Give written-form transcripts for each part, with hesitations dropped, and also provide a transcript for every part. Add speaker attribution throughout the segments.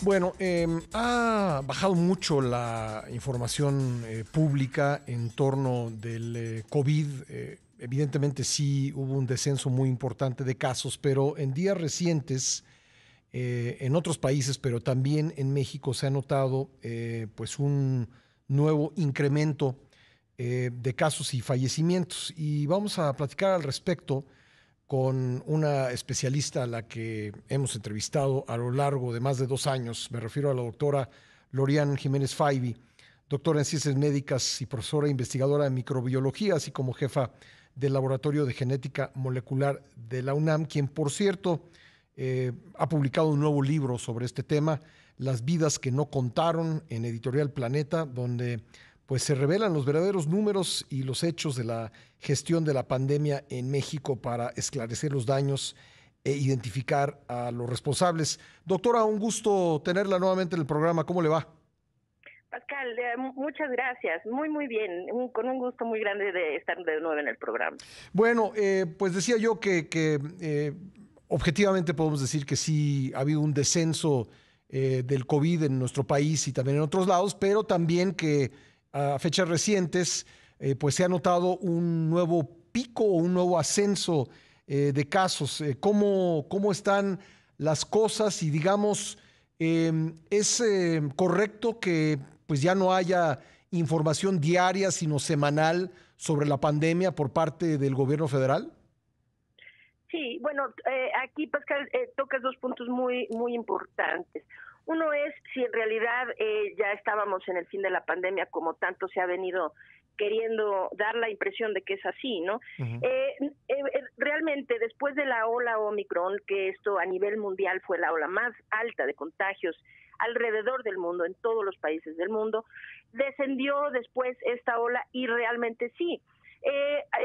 Speaker 1: Bueno, ha bajado mucho la información pública en torno del COVID. Evidentemente sí hubo un descenso muy importante de casos, pero en días recientes, en otros países, pero también en México, se ha notado pues un nuevo incremento de casos y fallecimientos. Y vamos a platicar al respecto con una especialista a la que hemos entrevistado a lo largo de más de 2 años. Me refiero a la doctora Lorian Jiménez Faibi, doctora en ciencias médicas y profesora investigadora de microbiología, así como jefa del Laboratorio de Genética Molecular de la UNAM, quien, por cierto, ha publicado un nuevo libro sobre este tema, Las vidas que no contaron, en Editorial Planeta, donde pues se revelan los verdaderos números y los hechos de la gestión de la pandemia en México para esclarecer los daños e identificar a los responsables. Doctora, un gusto tenerla nuevamente en el programa. ¿Cómo le va?
Speaker 2: Pascal, muchas gracias. Muy bien. Con un gusto muy grande de estar de nuevo en el programa.
Speaker 1: Bueno, pues decía yo que objetivamente podemos decir que sí ha habido un descenso del COVID en nuestro país y también en otros lados, pero también que a fechas recientes pues se ha notado un nuevo pico o un nuevo ascenso de casos. ¿Cómo están las cosas? Y digamos, ¿es correcto que pues ya no haya información diaria, sino semanal sobre la pandemia por parte del gobierno federal?
Speaker 2: Sí, bueno, aquí Pascal tocas dos puntos muy importantes. Uno es si en realidad ya estábamos en el fin de la pandemia, como tanto se ha venido queriendo dar la impresión de que es así, ¿no?
Speaker 1: Uh-huh.
Speaker 2: Realmente después de la ola Omicron, que esto a nivel mundial fue la ola más alta de contagios alrededor del mundo, en todos los países del mundo, descendió después esta ola y realmente sí.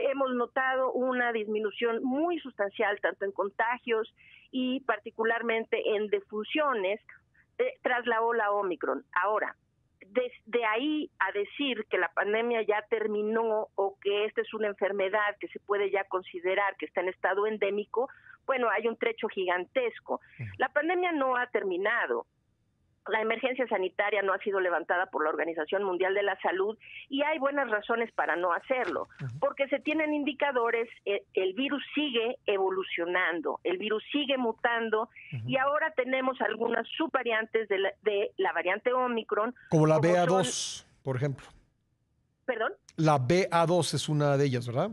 Speaker 2: Hemos notado una disminución muy sustancial tanto en contagios y particularmente en defunciones tras la ola Omicron. Ahora, de ahí a decir que la pandemia ya terminó o que esta es una enfermedad que se puede ya considerar que está en estado endémico, bueno, hay un trecho gigantesco. La pandemia no ha terminado. La emergencia sanitaria no ha sido levantada por la Organización Mundial de la Salud y hay buenas razones para no hacerlo, porque se tienen indicadores, el virus sigue evolucionando, el virus sigue mutando y ahora tenemos algunas subvariantes de la variante Omicron.
Speaker 1: Como la BA2, por ejemplo.
Speaker 2: ¿Perdón?
Speaker 1: La BA2 es una de ellas, ¿verdad?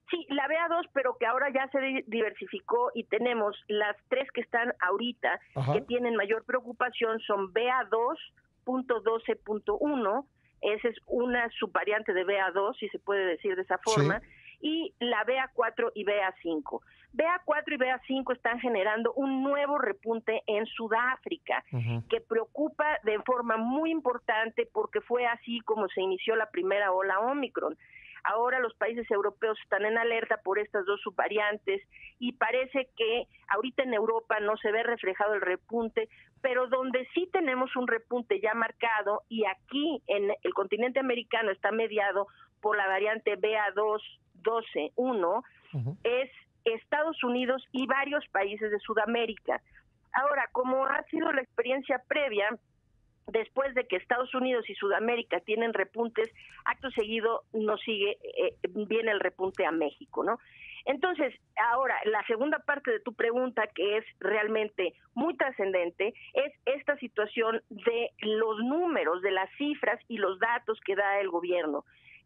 Speaker 2: Sí, la BA2, pero que ahora ya se diversificó y tenemos las tres que están ahorita,
Speaker 1: Ajá,
Speaker 2: que tienen mayor preocupación, son BA2.12.1, esa es una subvariante de BA2, si se puede decir de esa forma,
Speaker 1: sí.
Speaker 2: y la BA4 y BA5. BA4 y BA5 están generando un nuevo repunte en Sudáfrica,
Speaker 1: Uh-huh.
Speaker 2: que preocupa de forma muy importante porque fue así como se inició la primera ola Omicron. Ahora los países europeos están en alerta por estas dos subvariantes y parece que ahorita en Europa no se ve reflejado el repunte, pero donde sí tenemos un repunte ya marcado y aquí en el continente americano está mediado por la variante BA2.12.1,
Speaker 1: Uh-huh.
Speaker 2: es Estados Unidos y varios países de Sudamérica. Ahora, como ha sido la experiencia previa, después de que Estados Unidos y Sudamérica tienen repuntes, acto seguido nos viene el repunte a México, ¿no? Entonces, ahora, la segunda parte de tu pregunta, que es realmente muy trascendente, es esta situación de los números, de las cifras y los datos que da el gobierno.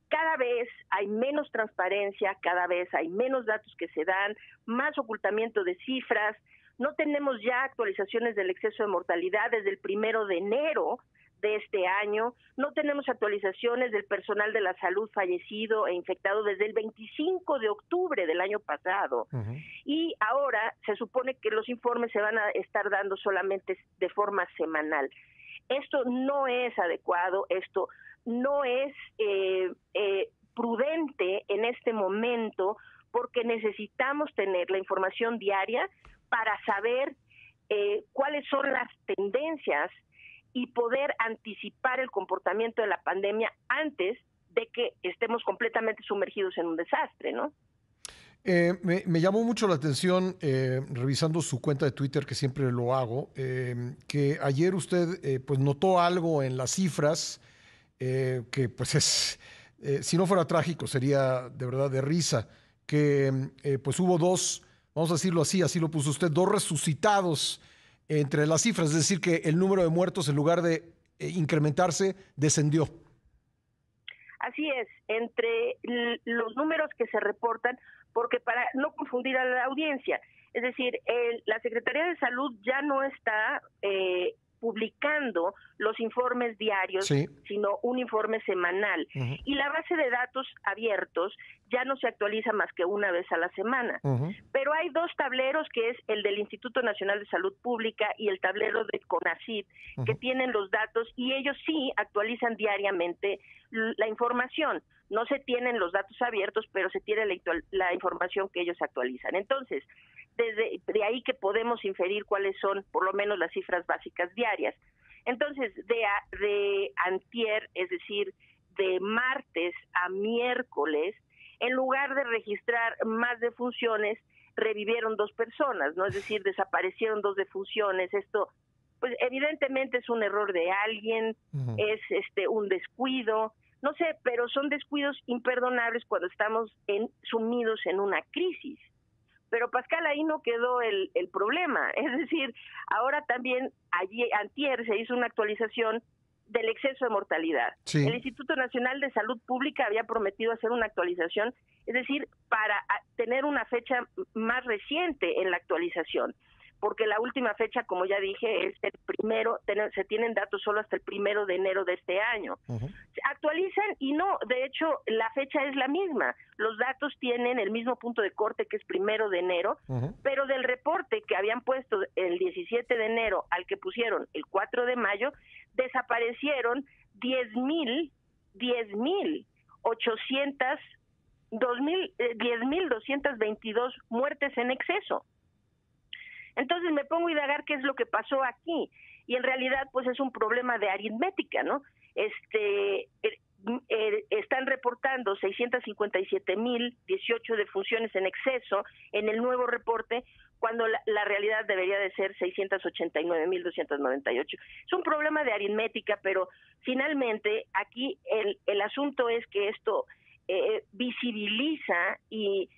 Speaker 2: Cada vez hay menos transparencia, cada vez hay menos datos que se dan, más ocultamiento de cifras. No tenemos ya actualizaciones del exceso de mortalidad desde el 1 de enero de este año. No tenemos actualizaciones del personal de la salud fallecido e infectado desde el 25 de octubre del año pasado.
Speaker 1: Uh-huh.
Speaker 2: Y ahora se supone que los informes se van a estar dando solamente de forma semanal. Esto no es adecuado, esto no es prudente en este momento porque necesitamos tener la información diaria para saber cuáles son las tendencias y poder anticipar el comportamiento de la pandemia antes de que estemos completamente sumergidos en un desastre, ¿no?
Speaker 1: Me llamó mucho la atención, revisando su cuenta de Twitter, que siempre lo hago, que ayer usted pues notó algo en las cifras que pues si no fuera trágico, sería de verdad de risa, que pues hubo dos, vamos a decirlo así, así lo puso usted, dos resucitados entre las cifras, es decir, que el número de muertos en lugar de incrementarse, descendió.
Speaker 2: Así es, entre los números que se reportan, porque para no confundir a la audiencia, es decir, la Secretaría de Salud ya no está publicando los informes diarios,
Speaker 1: Sí.
Speaker 2: sino un informe semanal.
Speaker 1: Uh-huh.
Speaker 2: Y la base de datos abiertos ya no se actualiza más que una vez a la semana.
Speaker 1: Uh-huh.
Speaker 2: Pero hay dos tableros, que es el del Instituto Nacional de Salud Pública y el tablero de CONACYT,
Speaker 1: Uh-huh.
Speaker 2: que tienen los datos y ellos sí actualizan diariamente la información. No se tienen los datos abiertos, pero se tiene la información que ellos actualizan. Entonces, desde de ahí que podemos inferir cuáles son, por lo menos, las cifras básicas diarias. Entonces, de antier, es decir, de martes a miércoles, en lugar de registrar más defunciones, revivieron 2 personas, ¿no? Es decir, desaparecieron 2 defunciones. Esto, pues, evidentemente es un error de alguien,
Speaker 1: Uh-huh.
Speaker 2: es un descuido, no sé, pero son descuidos imperdonables cuando estamos sumidos en una crisis. Pero Pascal, ahí no quedó el problema, es decir, ahora también antier se hizo una actualización del exceso de mortalidad.
Speaker 1: Sí.
Speaker 2: El Instituto Nacional de Salud Pública había prometido hacer una actualización, es decir, para tener una fecha más reciente en la actualización, porque la última fecha, como ya dije, es el primero, se tienen datos solo hasta el 1 de enero de este año.
Speaker 1: Uh-huh.
Speaker 2: Se actualizan y no, de hecho, la fecha es la misma. Los datos tienen el mismo punto de corte, que es 1 de enero, uh-huh, pero del reporte que habían puesto el 17 de enero al que pusieron el 4 de mayo, desaparecieron 10.222 muertes en exceso. Entonces me pongo a indagar qué es lo que pasó aquí, y en realidad pues es un problema de aritmética, ¿no? Están reportando 657.018 defunciones en exceso en el nuevo reporte, cuando la realidad debería de ser 689.298. Es un problema de aritmética, pero finalmente aquí el asunto es que esto visibiliza y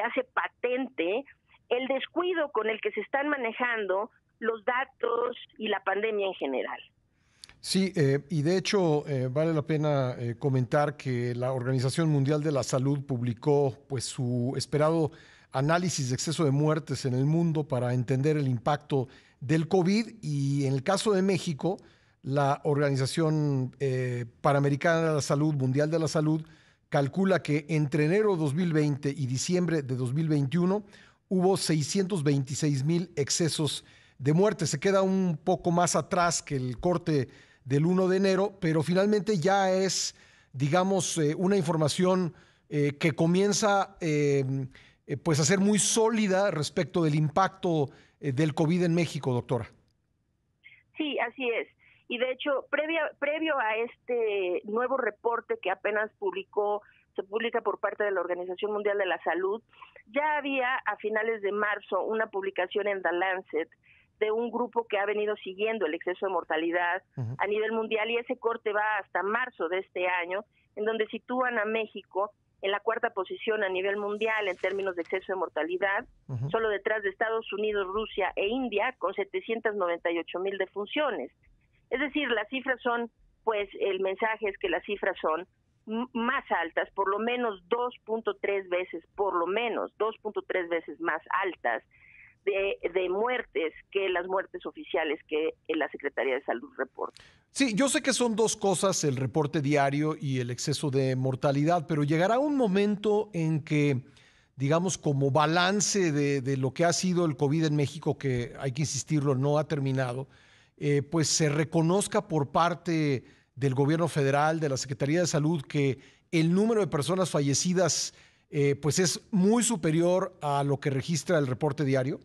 Speaker 2: hace patente el descuido con el que se están manejando los datos y la pandemia en general.
Speaker 1: Sí, y de hecho vale la pena comentar que la Organización Mundial de la Salud publicó pues su esperado análisis de exceso de muertes en el mundo para entender el impacto del COVID, y en el caso de México, la Organización Panamericana de la Salud, Mundial de la Salud, calcula que entre enero de 2020 y diciembre de 2021 hubo 626,000 excesos de muerte. Se queda un poco más atrás que el corte del 1 de enero, pero finalmente ya es, digamos, una información que comienza pues a ser muy sólida respecto del impacto del COVID en México, doctora.
Speaker 2: Sí, así es. Y de hecho, previo a este nuevo reporte que apenas se publica por parte de la Organización Mundial de la Salud, ya había a finales de marzo una publicación en The Lancet de un grupo que ha venido siguiendo el exceso de mortalidad uh-huh, a nivel mundial, y ese corte va hasta marzo de este año, en donde sitúan a México en la 4ª posición a nivel mundial en términos de exceso de mortalidad, uh-huh, solo detrás de Estados Unidos, Rusia e India, con 798,000 defunciones. Es decir, las cifras son, pues el mensaje es que las cifras son más altas, por lo menos 2.3 veces más altas de muertes que las muertes oficiales que la Secretaría de Salud reporta.
Speaker 1: Sí, yo sé que son dos cosas, el reporte diario y el exceso de mortalidad, pero llegará un momento en que, digamos, como balance de lo que ha sido el COVID en México, que hay que insistirlo, no ha terminado, pues se reconozca por parte del gobierno federal, de la Secretaría de Salud, que el número de personas fallecidas pues es muy superior a lo que registra el reporte diario.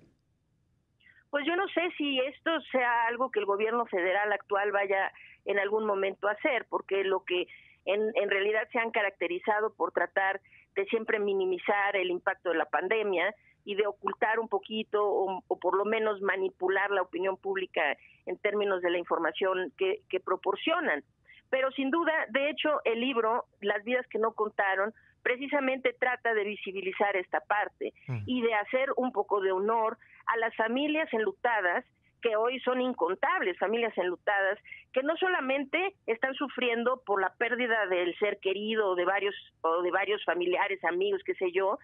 Speaker 2: Pues yo no sé si esto sea algo que el gobierno federal actual vaya en algún momento a hacer, porque lo que en realidad se han caracterizado por tratar de siempre minimizar el impacto de la pandemia y de ocultar un poquito o por lo menos manipular la opinión pública en términos de la información que proporcionan. Pero sin duda, de hecho, el libro Las vidas que no contaron precisamente trata de visibilizar esta parte y de hacer un poco de honor a las familias enlutadas, que hoy son incontables familias enlutadas, que no solamente están sufriendo por la pérdida del ser querido o de varios familiares, amigos, qué sé yo,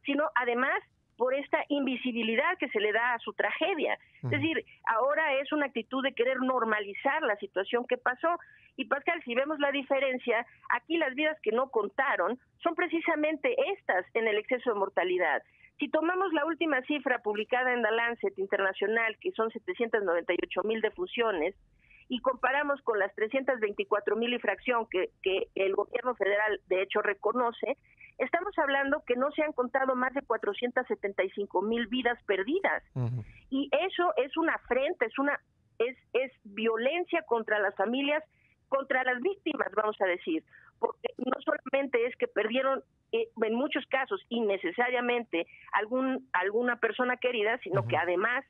Speaker 2: sino además por esta invisibilidad que se le da a su tragedia. Es decir, ahora es una actitud de querer normalizar la situación que pasó. Y Pascal, si vemos la diferencia, aquí las vidas que no contaron son precisamente estas en el exceso de mortalidad. Si tomamos la última cifra publicada en The Lancet Internacional, que son 798,000 defunciones, y comparamos con las 324,000 y fracción que el gobierno federal de hecho reconoce, estamos hablando que no se han contado más de 475,000 vidas perdidas. Y eso es una afrenta, es violencia contra las familias, contra las víctimas, vamos a decir, porque no solamente es que perdieron en muchos casos innecesariamente alguna persona querida, sino que además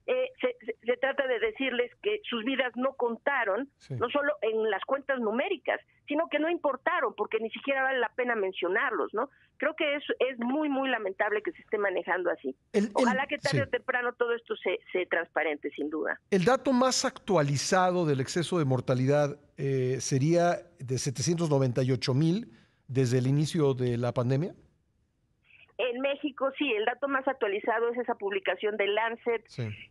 Speaker 2: se trata de decirles que sus vidas no contaron, no solo en las cuentas numéricas, sino que no importaron, porque ni siquiera vale la pena mencionarlos, ¿no? Creo que es muy, muy lamentable que se esté manejando así. Ojalá que tarde o temprano todo esto se transparente, sin duda.
Speaker 1: El dato más actualizado del exceso de mortalidad sería de 798,000 desde el inicio de la pandemia.
Speaker 2: En México, sí, el dato más actualizado es esa publicación de Lancet,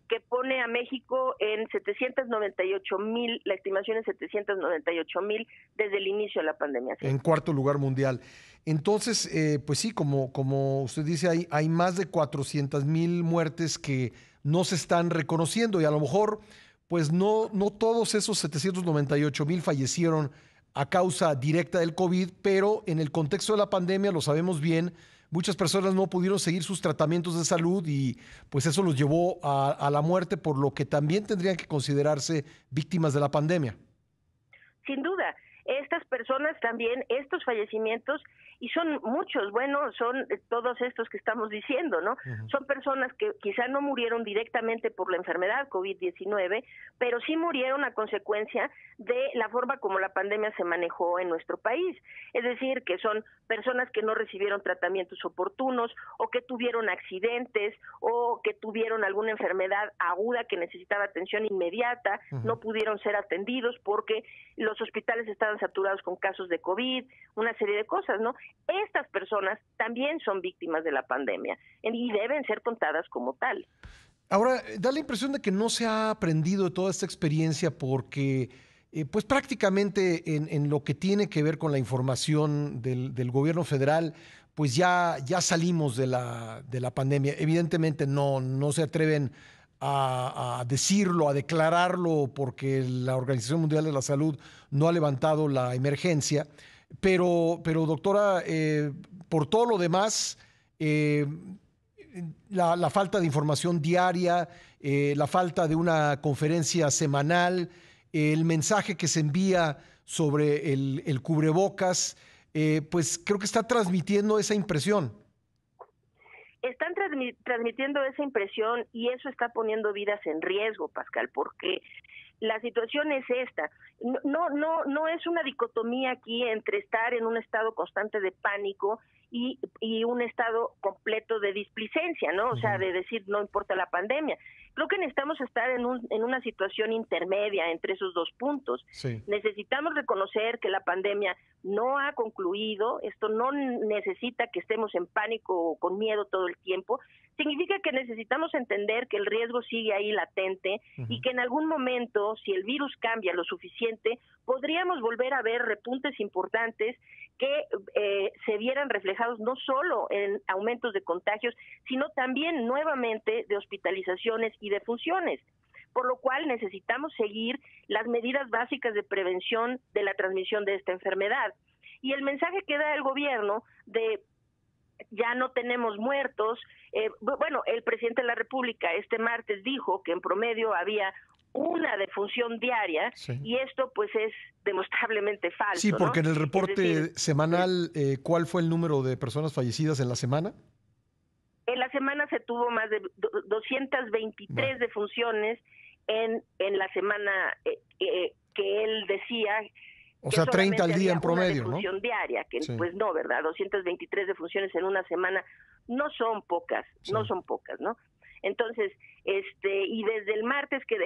Speaker 2: que pone a México en 798,000, la estimación es 798,000 desde el inicio de la pandemia.
Speaker 1: En cuarto lugar mundial. Entonces, pues sí, como usted dice, hay más de 400,000 muertes que no se están reconociendo y a lo mejor, pues no todos esos 798,000 fallecieron a causa directa del COVID, pero en el contexto de la pandemia, lo sabemos bien, muchas personas no pudieron seguir sus tratamientos de salud y pues eso los llevó a la muerte, por lo que también tendrían que considerarse víctimas de la pandemia.
Speaker 2: Sin duda, estas personas también, estos fallecimientos, y son muchos, bueno, son todos estos que estamos diciendo, ¿no? Son personas que quizá no murieron directamente por la enfermedad COVID-19, pero sí murieron a consecuencia de la forma como la pandemia se manejó en nuestro país. Es decir, que son personas que no recibieron tratamientos oportunos o que tuvieron accidentes o que tuvieron alguna enfermedad aguda que necesitaba atención inmediata, no pudieron ser atendidos porque los hospitales estaban saturados con casos de COVID, una serie de cosas, ¿no? Estas personas también son víctimas de la pandemia y deben ser contadas como tal.
Speaker 1: Ahora, da la impresión de que no se ha aprendido de toda esta experiencia porque pues prácticamente en lo que tiene que ver con la información del gobierno federal, pues ya salimos de la pandemia. Evidentemente no se atreven a decirlo, a declararlo, porque la Organización Mundial de la Salud no ha levantado la emergencia. Pero doctora, por todo lo demás, la falta de información diaria, la falta de una conferencia semanal, el mensaje que se envía sobre el cubrebocas, pues creo que está transmitiendo esa impresión.
Speaker 2: Están transmitiendo esa impresión y eso está poniendo vidas en riesgo, Pascal, porque la situación es esta. No es una dicotomía aquí entre estar en un estado constante de pánico y un estado completo de displicencia, ¿no? O sea, de decir no importa la pandemia. Creo que necesitamos estar en una situación intermedia entre esos dos puntos. Sí. Necesitamos reconocer que la pandemia no ha concluido, esto no necesita que estemos en pánico o con miedo todo el tiempo, significa que necesitamos entender que el riesgo sigue ahí latente y que en algún momento, si el virus cambia lo suficiente, podríamos volver a ver repuntes importantes que se vieran reflejados no solo en aumentos de contagios, sino también nuevamente de hospitalizaciones y defunciones. Por lo cual necesitamos seguir las medidas básicas de prevención de la transmisión de esta enfermedad. Y el mensaje que da el gobierno de ya no tenemos muertos, bueno, el presidente de la República este martes dijo que en promedio había una defunción diaria,
Speaker 1: sí.
Speaker 2: Y esto pues es demostrablemente falso.
Speaker 1: Sí, porque
Speaker 2: ¿no?
Speaker 1: en el reporte
Speaker 2: decir,
Speaker 1: semanal, ¿cuál fue el número de personas fallecidas en la semana?
Speaker 2: En la semana se tuvo más de 223 defunciones en la semana que él decía.
Speaker 1: O
Speaker 2: Que
Speaker 1: sea, 30 al día en
Speaker 2: una
Speaker 1: promedio, ¿no?
Speaker 2: defunción diaria, que
Speaker 1: Sí.
Speaker 2: pues no, ¿verdad? 223 defunciones en una semana no son pocas,
Speaker 1: Sí.
Speaker 2: no son pocas, ¿no? Entonces, y desde el martes que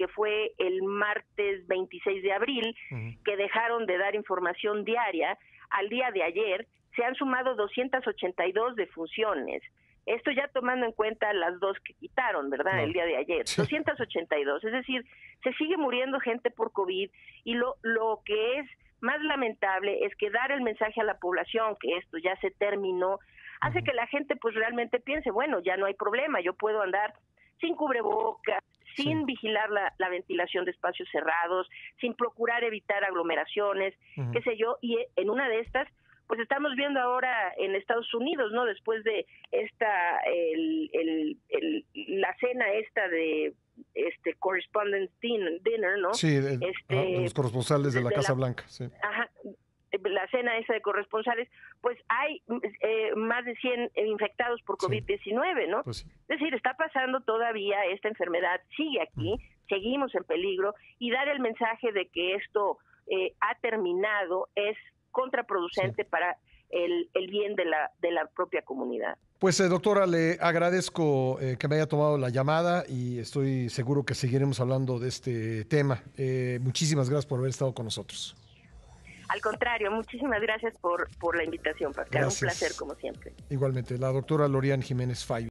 Speaker 2: fue el martes 26 de abril, que dejaron de dar información diaria, al día de ayer se han sumado 282 defunciones. Esto ya tomando en cuenta las dos que quitaron, ¿verdad?
Speaker 1: Claro.
Speaker 2: El día de ayer.
Speaker 1: Sí.
Speaker 2: 282. Es decir, se sigue muriendo gente por COVID y lo que es más lamentable es que dar el mensaje a la población que esto ya se terminó, hace que la gente pues realmente piense, bueno, ya no hay problema, yo puedo andar sin cubrebocas, sin vigilar la ventilación de espacios cerrados, sin procurar evitar aglomeraciones, qué sé yo, y en una de estas pues estamos viendo ahora en Estados Unidos, ¿no? Después de la cena esta de correspondence dinner, ¿no?
Speaker 1: Sí, de los corresponsales de la Casa Blanca, sí.
Speaker 2: Ajá, la cena esa de corresponsales, pues hay más de 100 infectados por COVID-19, ¿no?
Speaker 1: Pues sí.
Speaker 2: Es decir, está pasando todavía esta enfermedad, sigue aquí, seguimos en peligro, y dar el mensaje de que esto ha terminado es contraproducente para el bien de la propia comunidad.
Speaker 1: Pues doctora, le agradezco que me haya tomado la llamada y estoy seguro que seguiremos hablando de este tema. Muchísimas gracias por haber estado con nosotros.
Speaker 2: Al contrario, muchísimas gracias por la invitación, Pascal.
Speaker 1: Gracias.
Speaker 2: Un placer como siempre.
Speaker 1: Igualmente, la doctora Lorian Jiménez Fay.